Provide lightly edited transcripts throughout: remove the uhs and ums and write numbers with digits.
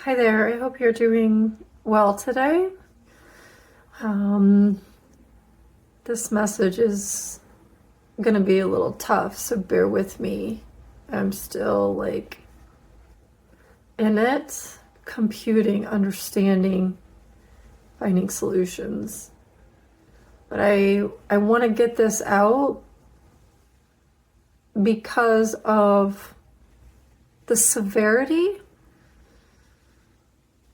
Hi there, I hope you're doing well today. This message is gonna be a little tough, so bear with me. I'm still in it, computing, understanding, finding solutions. But I want to get this out because of the severity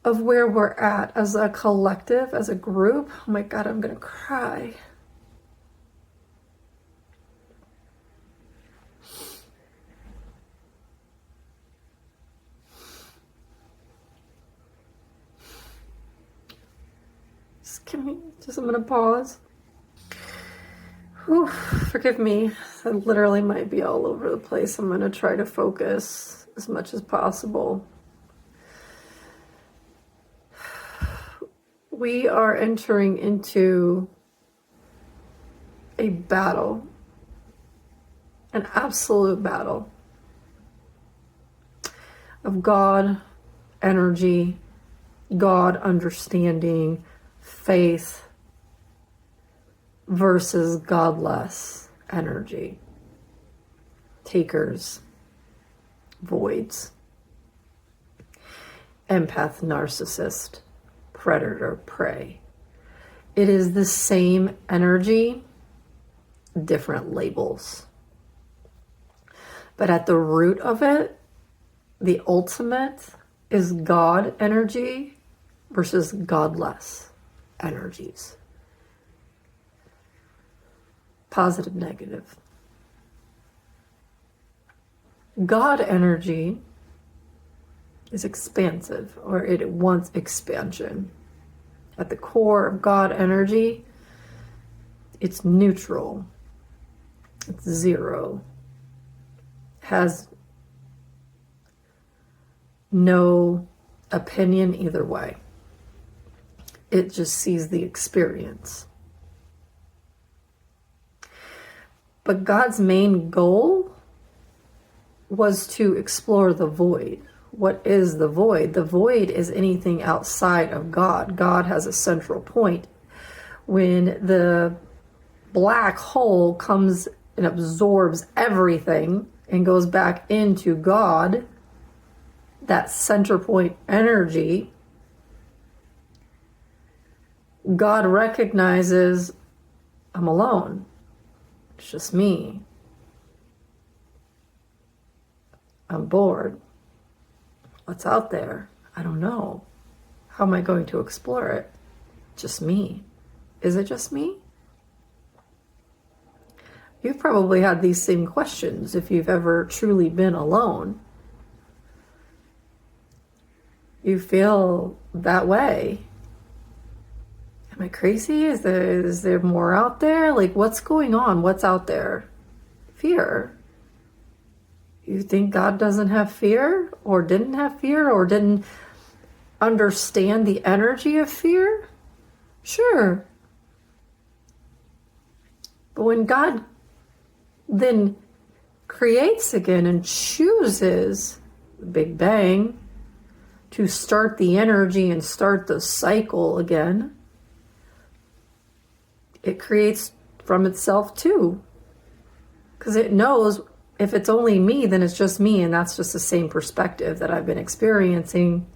of where we're at as a collective, as a group. Oh my God, I'm gonna cry. I'm gonna pause. Whew, forgive me. I literally might be all over the place. I'm gonna try to focus as much as possible. We are entering into a battle, an absolute battle of God energy, God understanding, faith versus godless energy, takers, voids, empath, narcissist, predator, prey. It is the same energy, different labels. But at the root of it, the ultimate is God energy versus godless energies. Positive, negative. God energy is expansive, or it wants expansion. At the core of God energy, it's neutral. It's zero. Has no opinion either way. It just sees the experience. But God's main goal was to explore the void. What is the void? The void is anything outside of God. God has a central point. When the black hole comes and absorbs everything and goes back into God, that center point energy, God recognizes, I'm alone. It's just me. I'm bored. What's out there? I don't know. How am I going to explore it? Just me. Is it just me? You've probably had these same questions if you've ever truly been alone. You feel that way. Am I crazy? Is there more out there? What's going on? What's out there? Fear. You think God doesn't have fear, or didn't have fear, or didn't understand the energy of fear? Sure. But when God then creates again and chooses the Big Bang to start the energy and start the cycle again, it creates from itself too. Because it knows if it's only me, then it's just me, and that's just the same perspective that I've been experiencing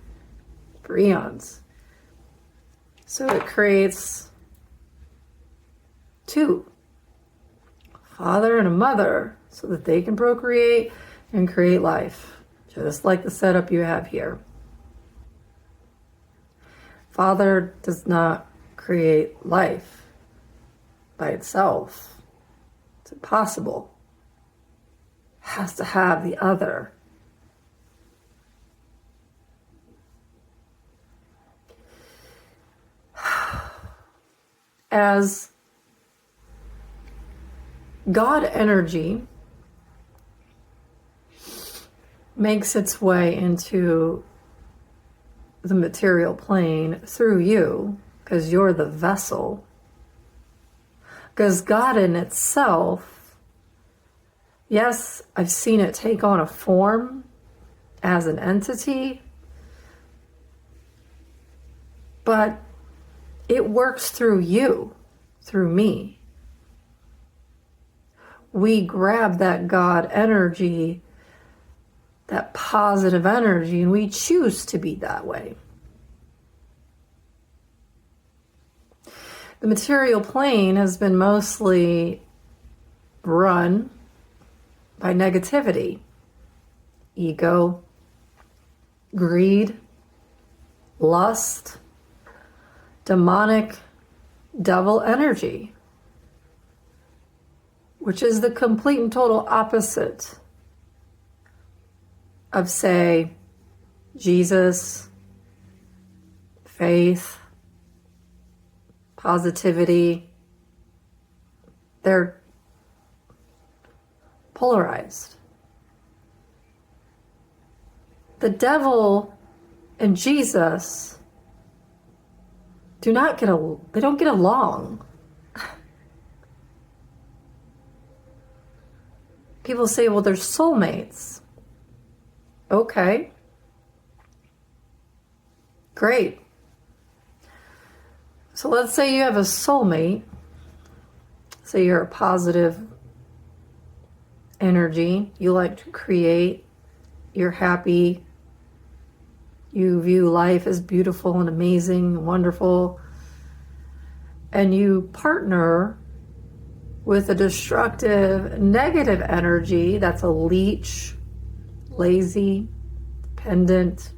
for eons. So it creates two, a father and a mother, so that they can procreate and create life, just like the setup you have here. Father does not create life by itself. It's impossible. Has to have the other. As God energy makes its way into the material plane through you, because you're the vessel, because God in itself, yes, I've seen it take on a form as an entity, But it works through you, through me. We grab that God energy, that positive energy, and we choose to be that way. The material plane has been mostly run by negativity, ego, greed, lust, demonic, devil energy, which is the complete and total opposite of, say, Jesus, faith, positivity. They're polarized. The devil and Jesus they don't get along. People say, well, they're soulmates. Okay. Great. So let's say you have a soulmate. Say you're a positive energy. You like to create. You're happy. You view life as beautiful and amazing and wonderful. And you partner with a destructive, negative energy that's a leech, lazy, dependent,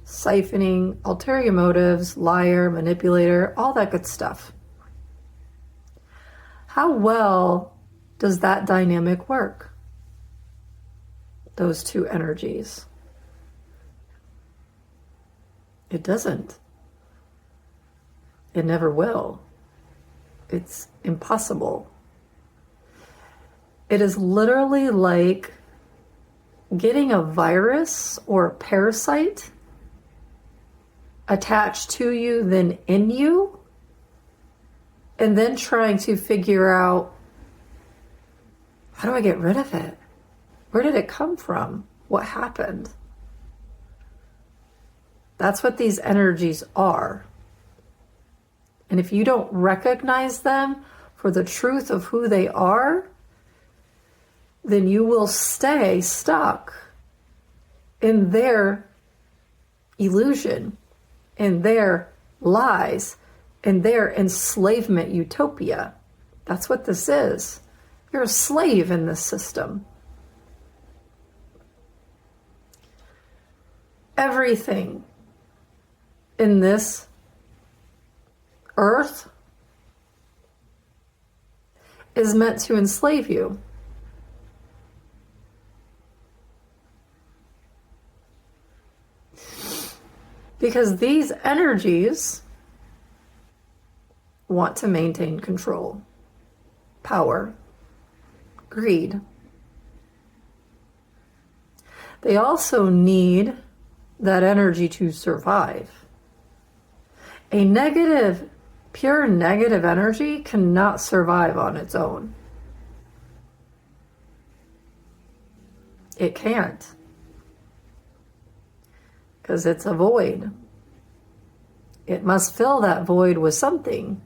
siphoning, ulterior motives, liar, manipulator, all that good stuff. How well does that dynamic work? Those two energies. It doesn't. It never will. It's impossible. It is literally like getting a virus or a parasite attached to you, then in you, and then trying to figure out, how do I get rid of it? Where did it come from? What happened? That's what these energies are. And if you don't recognize them for the truth of who they are, then you will stay stuck in their illusion, in their lies, in their enslavement utopia. That's what this is. You're a slave in this system. Everything in this earth is meant to enslave you. Because these energies want to maintain control, power, greed. They also need that energy to survive. A negative, pure negative energy cannot survive on its own. It can't. Because it's a void. It must fill that void with something.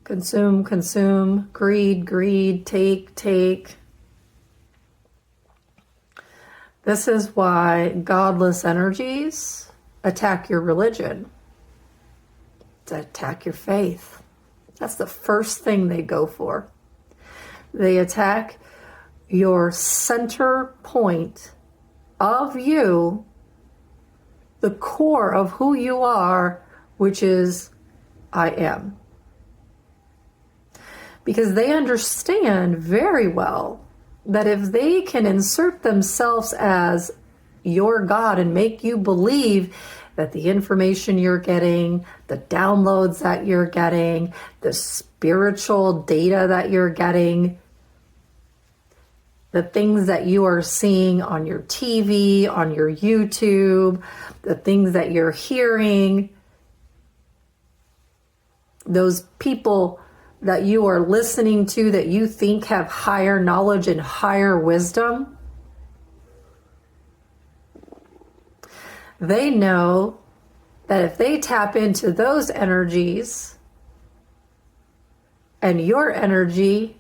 Consume, consume, greed, greed, take. This is why godless energies attack your religion, to attack your faith. That's the first thing they go for. They attack your center point of you, the core of who you are, which is I am. Because they understand very well that if they can insert themselves as your God and make you believe that the information you're getting, the downloads that you're getting, the spiritual data that you're getting, the things that you are seeing on your TV, on your YouTube, the things that you're hearing, those people that you are listening to that you think have higher knowledge and higher wisdom, They know that if they tap into those energies and your energy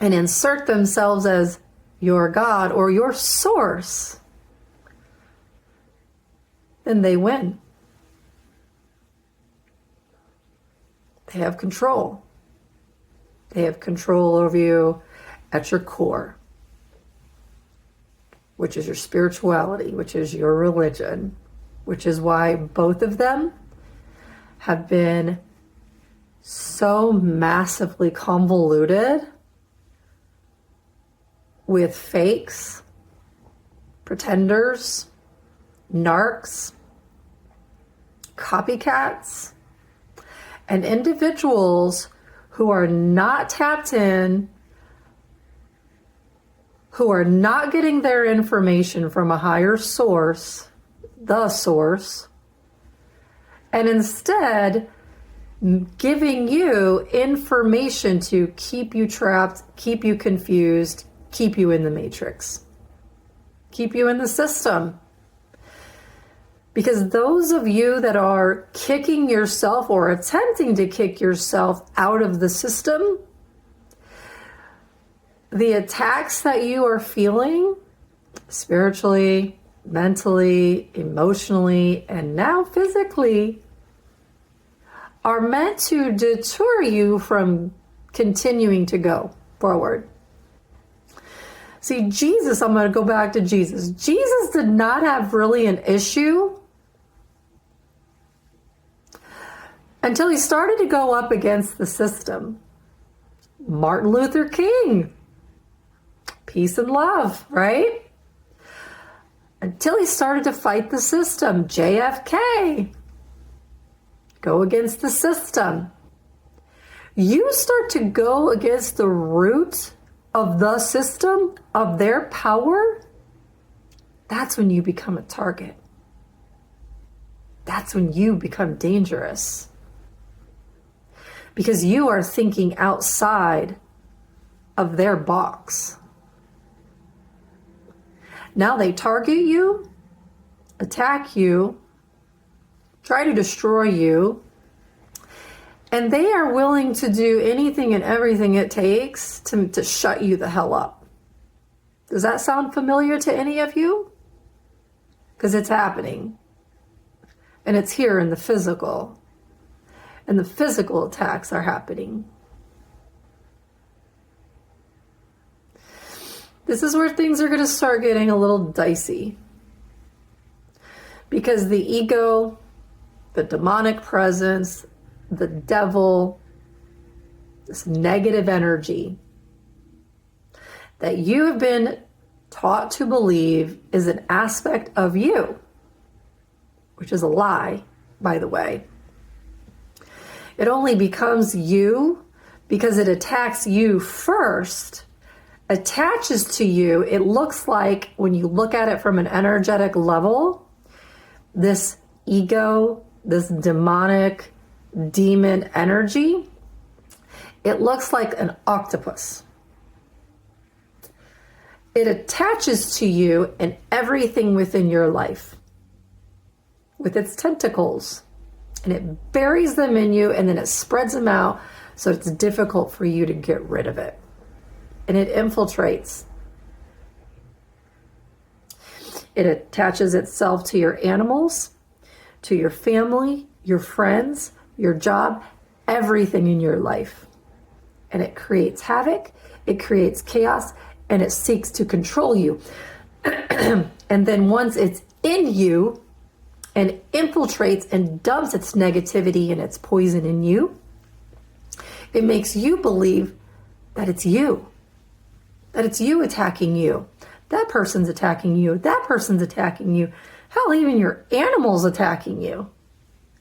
and insert themselves as your God or your source, then they win. They have control. They have control over you at your core, which is your spirituality, which is your religion, which is why both of them have been so massively convoluted with fakes, pretenders, narcs, copycats, and individuals who are not tapped in, who are not getting their information from a higher source, the source, and instead giving you information to keep you trapped, keep you confused, keep you in the matrix, keep you in the system. Because those of you that are kicking yourself or attempting to kick yourself out of the system, the attacks that you are feeling spiritually, mentally, emotionally, and now physically are meant to deter you from continuing to go forward. See, Jesus, I'm going to go back to Jesus. Jesus did not have really an issue until he started to go up against the system. Martin Luther King, peace and love, right? Until he started to fight the system. JFK, go against the system. You start to go against the root of the system, of their power, that's when you become a target. That's when you become dangerous. Because you are thinking outside of their box. Now they target you, attack you, try to destroy you, and they are willing to do anything and everything it takes to shut you the hell up. Does that sound familiar to any of you? Because it's happening. And it's here in the physical. And the physical attacks are happening. This is where things are going to start getting a little dicey. Because the ego, the demonic presence, the devil, this negative energy that you have been taught to believe is an aspect of you, which is a lie, by the way. It only becomes you because it attacks you first, attaches to you. It looks like, when you look at it from an energetic level, this ego, this demonic demon energy, it looks like an octopus. It attaches to you and everything within your life with its tentacles, and it buries them in you, and then it spreads them out so it's difficult for you to get rid of it. And it infiltrates. It attaches itself to your animals, to your family, your friends, your job, everything in your life. And it creates havoc, it creates chaos, and it seeks to control you. And then once it's in you and infiltrates and dumps its negativity and its poison in you, it makes you believe that it's you. That it's you attacking you. That person's attacking you. That person's attacking you. Hell, even your animal's attacking you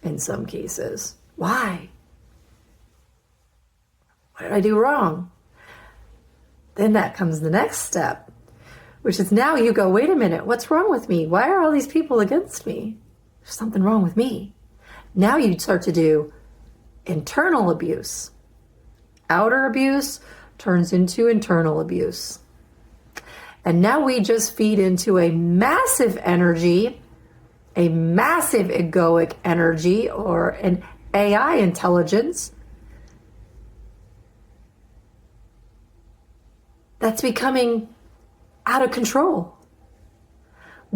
in some cases. Why? What did I do wrong? Then that comes the next step, which is now you go, wait a minute, what's wrong with me? Why are all these people against me? There's something wrong with me. Now you start to do internal abuse. Outer abuse turns into internal abuse. And now we just feed into a massive energy a massive egoic energy or an AI intelligence that's becoming out of control.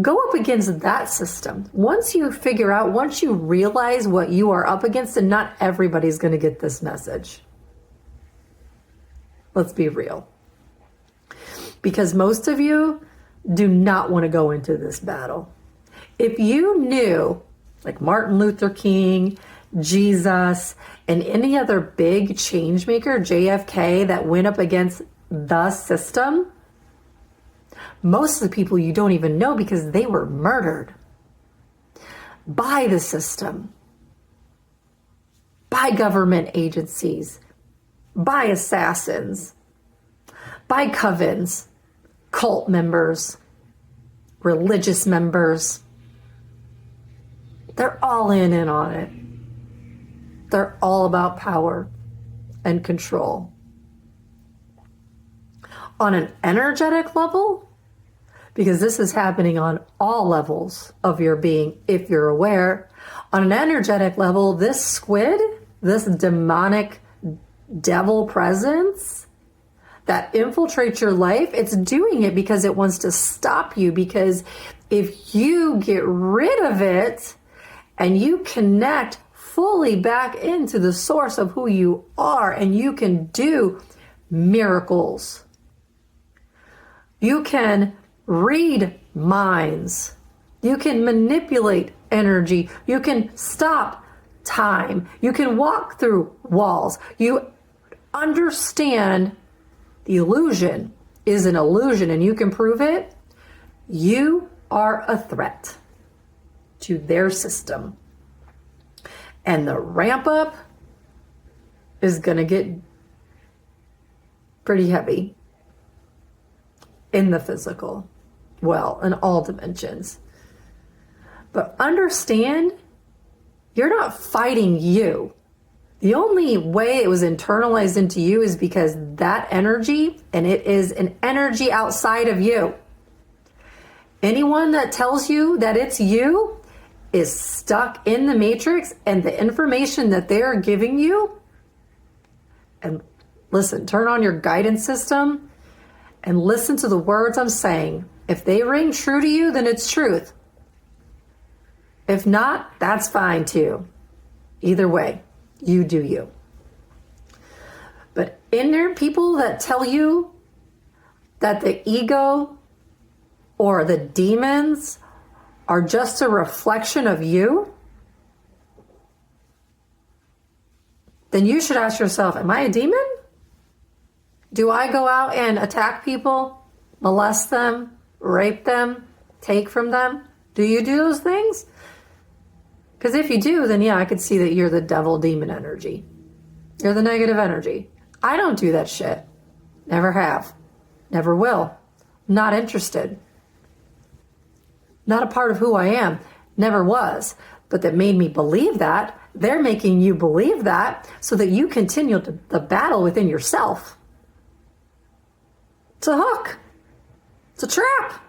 Go up against that system. Once you realize what you are up against, and not everybody's going to get this message. Let's be real. Because most of you do not want to go into this battle. If you knew, like Martin Luther King, Jesus, and any other big change maker, JFK, that went up against the system, most of the people you don't even know because they were murdered by the system, by government agencies, by assassins, by covens, cult members, religious members. They're all in on it. They're all about power and control. On an energetic level, because this is happening on all levels of your being, if you're aware, on an energetic level, this squid, this demonic devil presence that infiltrates your life, it's doing it because it wants to stop you. Because if you get rid of it and you connect fully back into the source of who you are, and you can do miracles, you can read minds, you can manipulate energy, you can stop time, you can walk through walls, you understand the illusion is an illusion and you can prove it, you are a threat to their system. And the ramp up is going to get pretty heavy in the physical, well, in all dimensions. But understand, you're not fighting you. The only way it was internalized into you is because that energy, and it is an energy outside of you. Anyone that tells you that it's you is stuck in the matrix, and the information that they're giving you, and listen, turn on your guidance system and listen to the words I'm saying. If they ring true to you, then it's truth. If not, that's fine too. Either way, you do you. But in there, people that tell you that the ego or the demons are just a reflection of you, then you should ask yourself, am I a demon? Do I go out and attack people, molest them, rape them, take from them? Do you do those things? Because if you do, then yeah, I could see that you're the devil demon energy. You're the negative energy. I don't do that shit. Never have. Never will. Not interested. Not a part of who I am. Never was. But that made me believe that. They're making you believe that so that you continue the battle within yourself. It's a hook. It's a trap.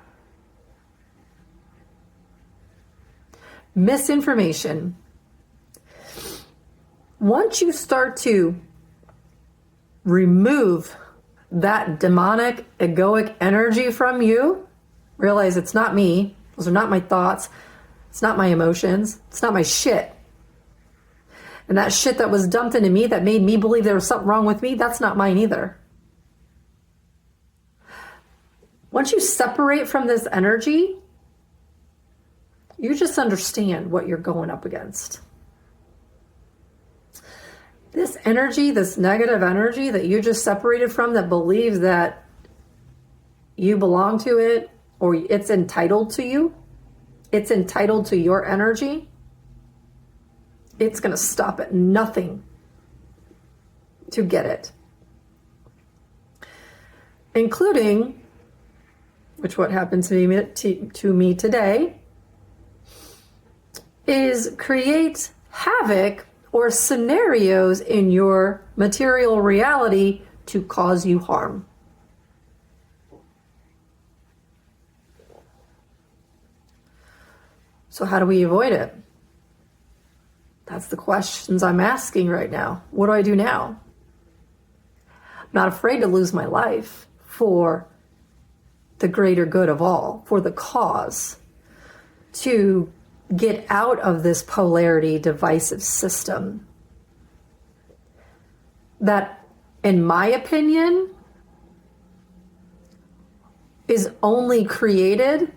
Misinformation. Once you start to remove that demonic, egoic energy from you, realize it's not me. Those are not my thoughts. It's not my emotions. It's not my shit. And that shit that was dumped into me that made me believe there was something wrong with me, that's not mine either. Once you separate from this energy, you just understand what you're going up against. This energy, this negative energy that you just separated from, that believes that you belong to it or it's entitled to you, it's entitled to your energy, it's going to stop at nothing to get it. Including, which what happened to me today, is create havoc or scenarios in your material reality to cause you harm. So how do we avoid it? That's the questions I'm asking right now. What do I do now? I'm not afraid to lose my life for the greater good of all, for the cause, to get out of this polarity divisive system that, in my opinion, is only created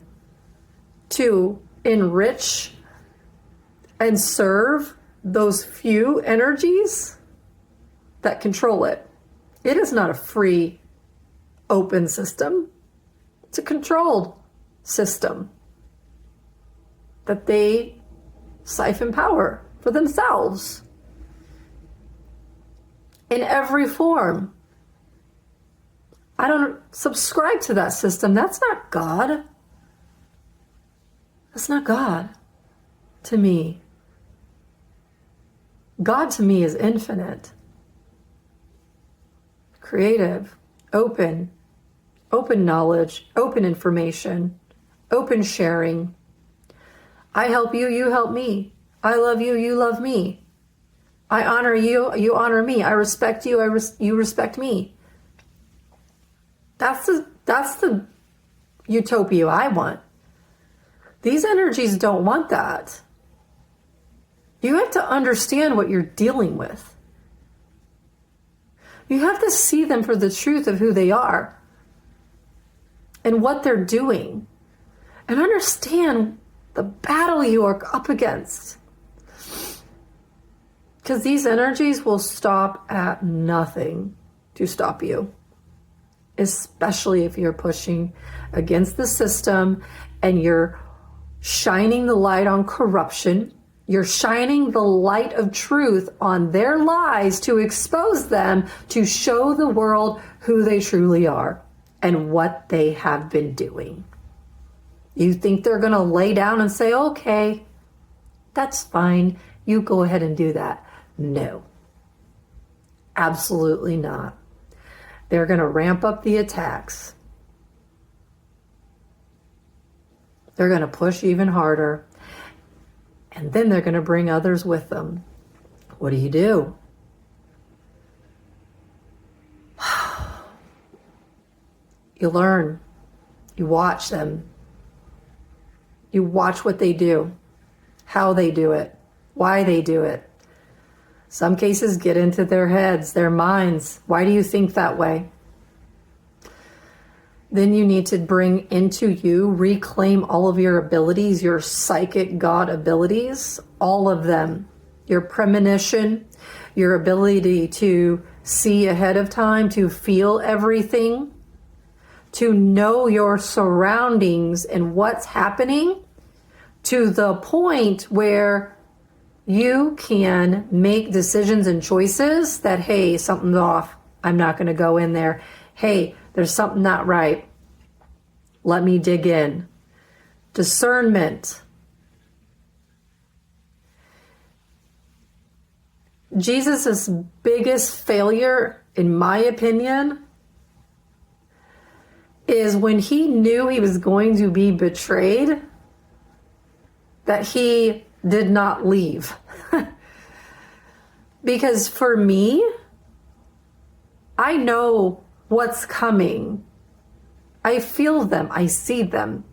to enrich and serve those few energies that control it. It is not a free, open system. It's a controlled system that they siphon power for themselves in every form. I don't subscribe to that system. That's not God. That's not God to me. God to me is infinite, creative, open knowledge, open information, open sharing. I help you, you help me. I love you, you love me. I honor you, you honor me. I respect you, you respect me. That's the utopia I want. These energies don't want that. You have to understand what you're dealing with. You have to see them for the truth of who they are and what they're doing, and understand the battle you are up against. Because these energies will stop at nothing to stop you, especially if you're pushing against the system and you're shining the light on corruption. You're shining the light of truth on their lies to expose them, to show the world who they truly are and what they have been doing. You think they're going to lay down and say, okay, that's fine, you go ahead and do that? No, absolutely not. They're going to ramp up the attacks. They're going to push even harder. And then they're going to bring others with them. What do? You learn. You watch them. You watch what they do, how they do it, why they do it. Some cases get into their heads, their minds. Why do you think that way? Then you need to bring into you, reclaim all of your abilities, your psychic God abilities, all of them. Your premonition, your ability to see ahead of time, to feel everything, to know your surroundings and what's happening, to the point where you can make decisions and choices that, hey, something's off. I'm not going to go in there. Hey, there's something not right. Let me dig in. Discernment. Jesus' biggest failure, in my opinion, is when he knew he was going to be betrayed, that he did not leave. Because for me, I know what's coming. I feel them. I see them.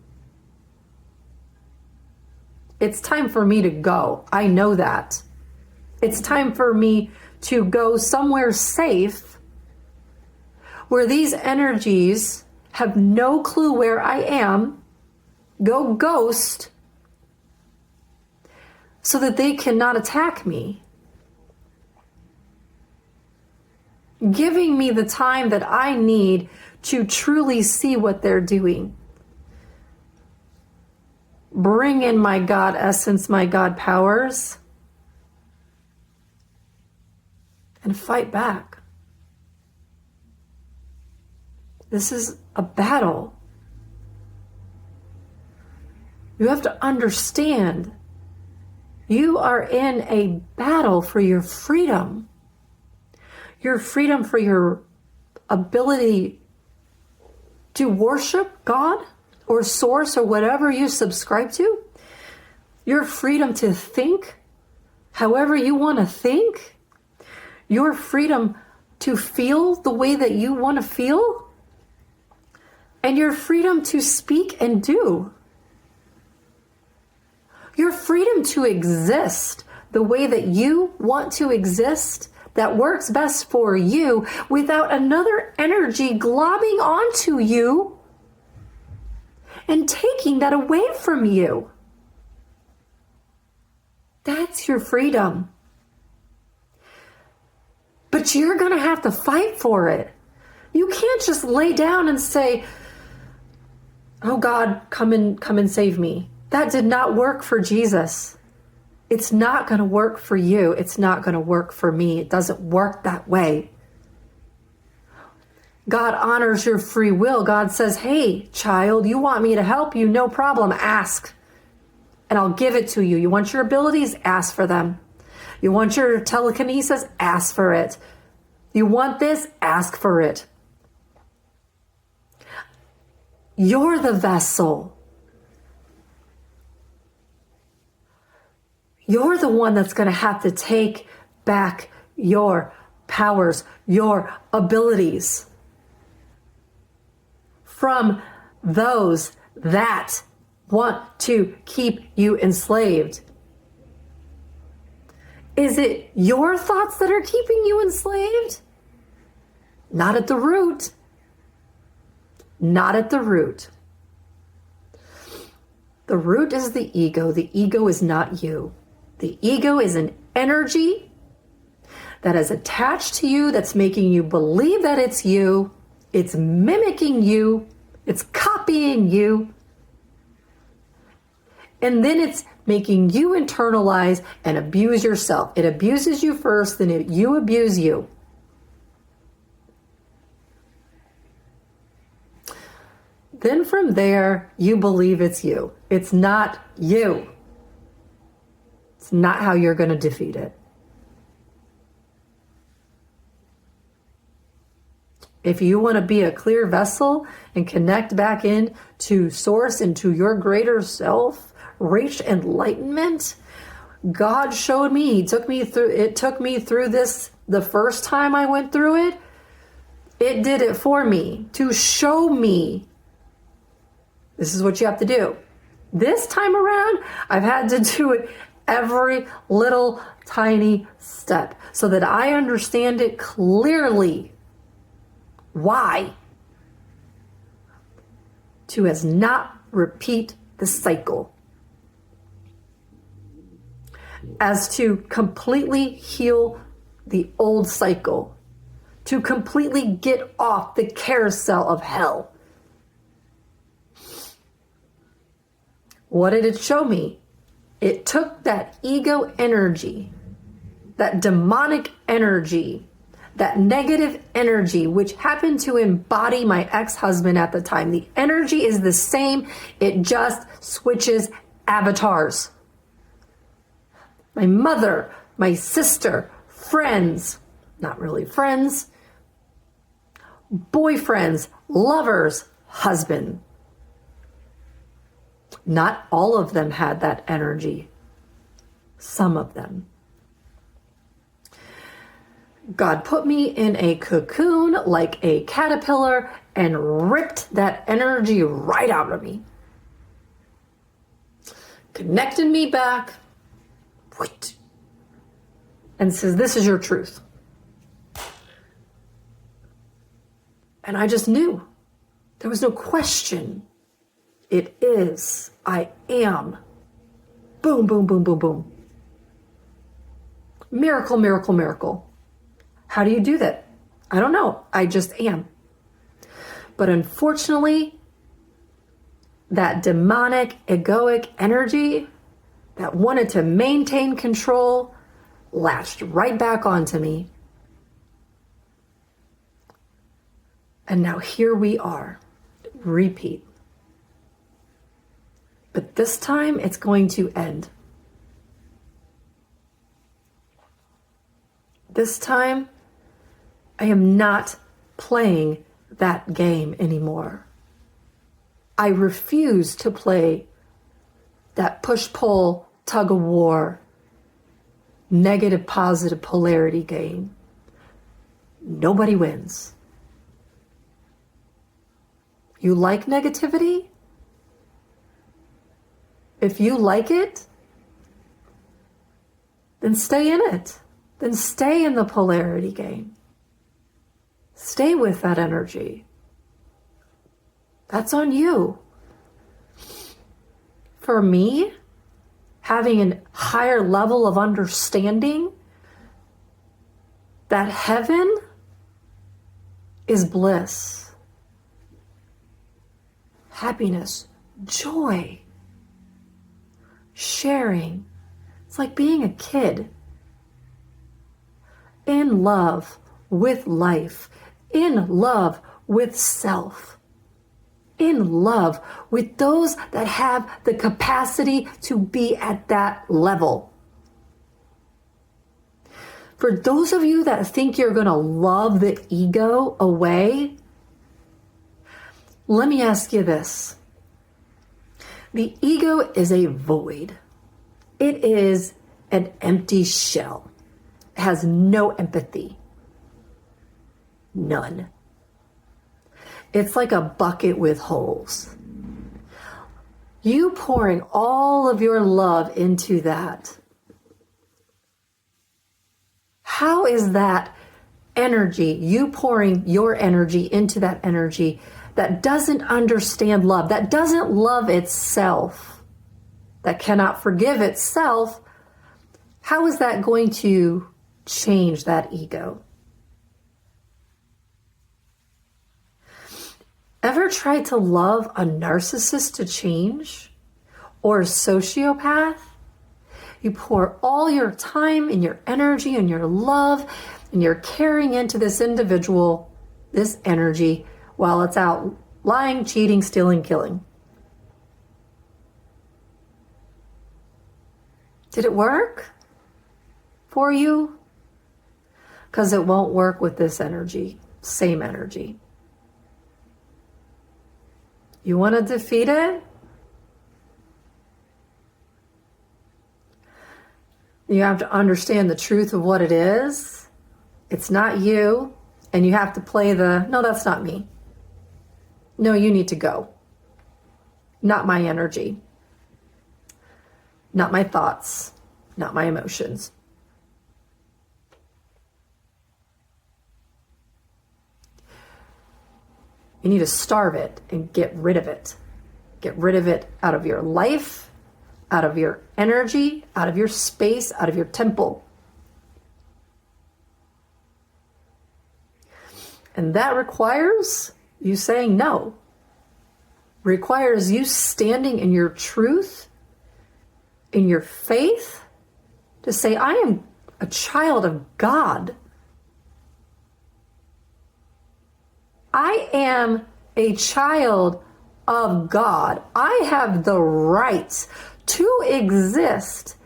It's time for me to go. I know that. It's time for me to go somewhere safe where these energies have no clue where I am, go ghost, so that they cannot attack me. Giving me the time that I need to truly see what they're doing. Bring in my God essence, my God powers, and fight back. This is a battle. You have to understand, you are in a battle for your freedom. Your freedom for your ability to worship God or source or whatever you subscribe to. your freedom to think however you want to think, your freedom to feel the way that you want to feel, and your freedom to speak and do. Your freedom to exist the way that you want to exist, that works best for you, without another energy globbing onto you and taking that away from you. That's your freedom. But you're going to have to fight for it. You can't just lay down and say, "Oh God, come and save me." That did not work for Jesus. It's not going to work for you. It's not going to work for me. It doesn't work that way. God honors your free will. God says, "Hey, child, you want me to help you? No problem. Ask, and I'll give it to you. You want your abilities? Ask for them. You want your telekinesis? Ask for it. You want this? Ask for it." You're the vessel. You're the one that's going to have to take back your powers, your abilities from those that want to keep you enslaved. Is it your thoughts that are keeping you enslaved? Not at the root. Not at the root. The root is the ego. The ego is not you. The ego is an energy that is attached to you, that's making you believe that it's you. It's mimicking you. It's copying you. And then it's making you internalize and abuse yourself. It abuses you first, then you abuse you. Then from there, you believe it's you. It's not you. It's not how you're going to defeat it. If you want to be a clear vessel and connect back in to source, into your greater self, reach enlightenment, God showed me. It took me through this the first time I went through it. It did it for me to show me this is what you have to do. This time around, I've had to do it every little tiny step so that I understand it clearly. Why? To as not repeat the cycle. As to completely heal the old cycle. To completely get off the carousel of hell. What did it show me? It took that ego energy, that demonic energy, that negative energy, which happened to embody my ex-husband at the time. The energy is the same. It just switches avatars. My mother, my sister, friends, not really friends, boyfriends, lovers, husband. Not all of them had that energy. Some of them. God put me in a cocoon like a caterpillar and ripped that energy right out of me. Connected me back and says, "This is your truth." And I just knew. There was no question. It is. I am. Boom, boom, boom, boom, boom. Miracle, miracle, miracle. How do you do that? I don't know. I just am. But unfortunately, that demonic, egoic energy that wanted to maintain control latched right back onto me. And now here we are. Repeat. But this time it's going to end. This time I am not playing that game anymore. I refuse to play that push-pull tug of war, negative positive polarity game. Nobody wins. You like negativity? If you like it, then stay in it. Then stay in the polarity game. Stay with that energy. That's on you. For me, having a higher level of understanding that heaven is bliss, happiness, joy, sharing. It's like being a kid in love with life, in love with self, in love with those that have the capacity to be at that level. For those of you that think you're going to love the ego away, let me ask you this. The ego is a void. It is an empty shell. It has no empathy. None. It's like a bucket with holes. You pouring all of your love into that. How is that energy, you pouring your energy into that energy that doesn't understand love, that doesn't love itself, that cannot forgive itself, how is that going to change that ego? Ever tried to love a narcissist to change? Or a sociopath? You pour all your time and your energy and your love and you're carrying into this individual, this energy, while it's out lying, cheating, stealing, killing. Did it work for you? Because it won't work with this energy, same energy. You want to defeat it? You have to understand the truth of what it is. It's not you. And you have to play the, no, that's not me. No, you need to go. Not my energy. Not my thoughts. Not my emotions. You need to starve it and get rid of it. Get rid of it out of your life, out of your energy, out of your space, out of your temple. And that requires you saying no. Requires you standing in your truth, in your faith, to say, I am a child of God. I am a child of God. I have the right to exist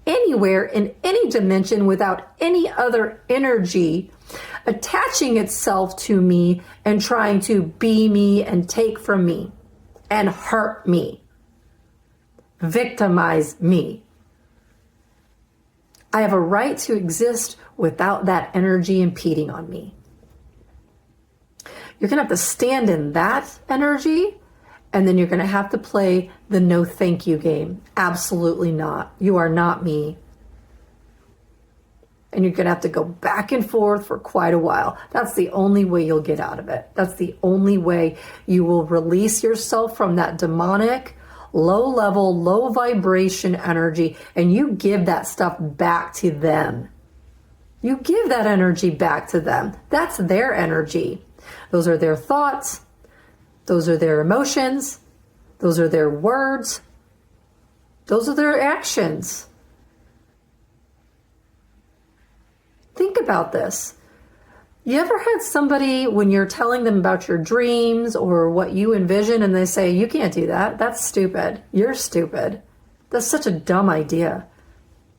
anywhere in any dimension without any other energy attaching itself to me and trying to be me and take from me and hurt me, victimize me. I have a right to exist without that energy impeding on me. You're going to have to stand in that energy, and then you're going to have to play the no thank you game. Absolutely not. You are not me. And you're going to have to go back and forth for quite a while. That's the only way you'll get out of it. That's the only way you will release yourself from that demonic, low level, low vibration energy, and you give that stuff back to them. You give that energy back to them. That's their energy. Those are their thoughts. Those are their emotions. Those are their words. Those are their actions. Think about this. You ever had somebody, when you're telling them about your dreams or what you envision, and they say, you can't do that. That's stupid. You're stupid. That's such a dumb idea.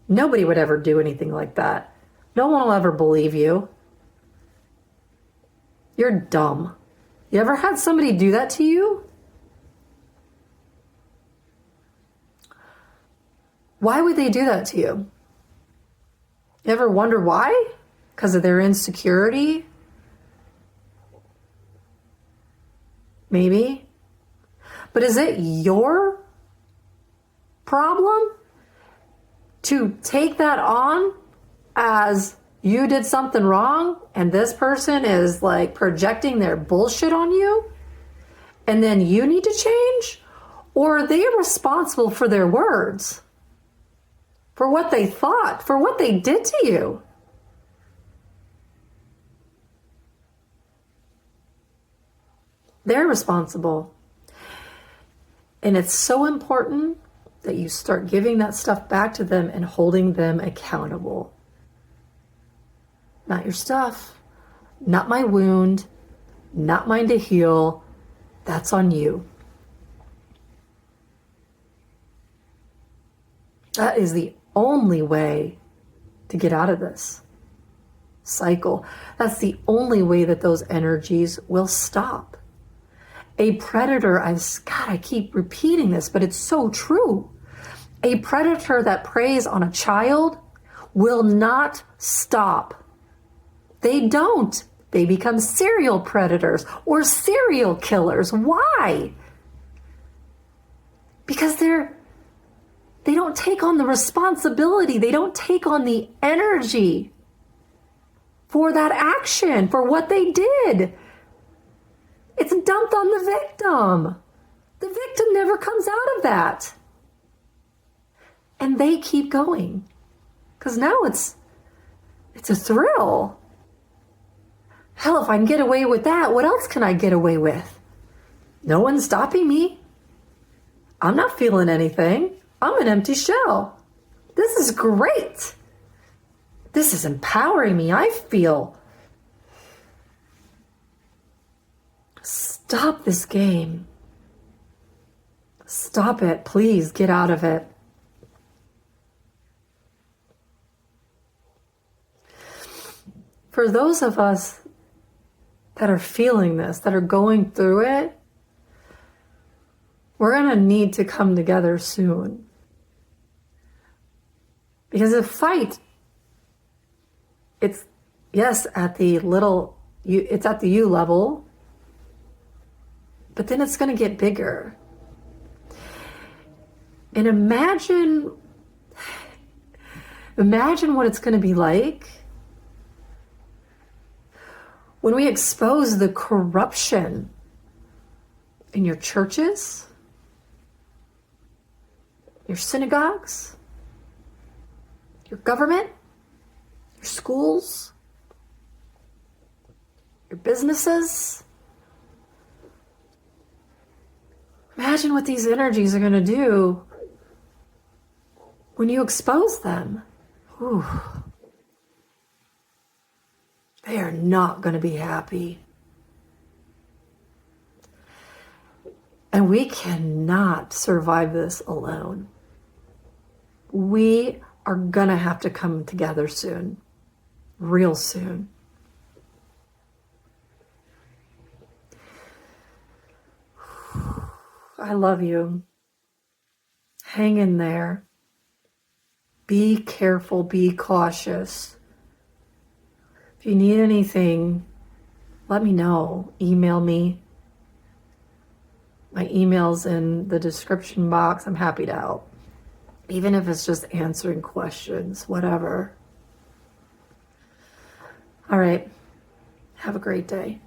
Nobody would ever do anything like that. No one will ever believe you. You're dumb. You ever had somebody do that to you? Why would they do that to you? You ever wonder why? Because of their insecurity? Maybe. But is it your problem to take that on as you did something wrong and this person is like projecting their bullshit on you and then you need to change? Or are they responsible for their words? For what they thought, for what they did to you? They're responsible. And it's so important that you start giving that stuff back to them and holding them accountable. Not your stuff, not my wound, not mine to heal. That's on you. That is the only way to get out of this cycle. That's the only way that those energies will stop. A predator, I keep repeating this, but it's so true. A predator that preys on a child will not stop. They don't. They become serial predators or serial killers. Why? Because they don't take on the responsibility. They don't take on the energy for that action, for what they did. It's dumped on the victim. The victim never comes out of that. And they keep going. Because now it's a thrill. Hell, if I can get away with that, what else can I get away with? No one's stopping me. I'm not feeling anything. I'm an empty shell. This is great. This is empowering me. I feel. Stop this game. Stop it. Please get out of it. For those of us that are feeling this, that are going through it, we're going to need to come together soon. Because the fight, it's, yes, at the it's at the you level, but then it's going to get bigger. And imagine what it's going to be like when we expose the corruption in your churches, your synagogues, your government, your schools, your businesses. Imagine what these energies are going to do when you expose them. Whew. They are not going to be happy. And we cannot survive this alone. We are going to have to come together soon, real soon. I love you. Hang in there. Be careful, be cautious. If you need anything, let me know. Email me. My email's in the description box. I'm happy to help. Even if it's just answering questions, whatever. All right. Have a great day.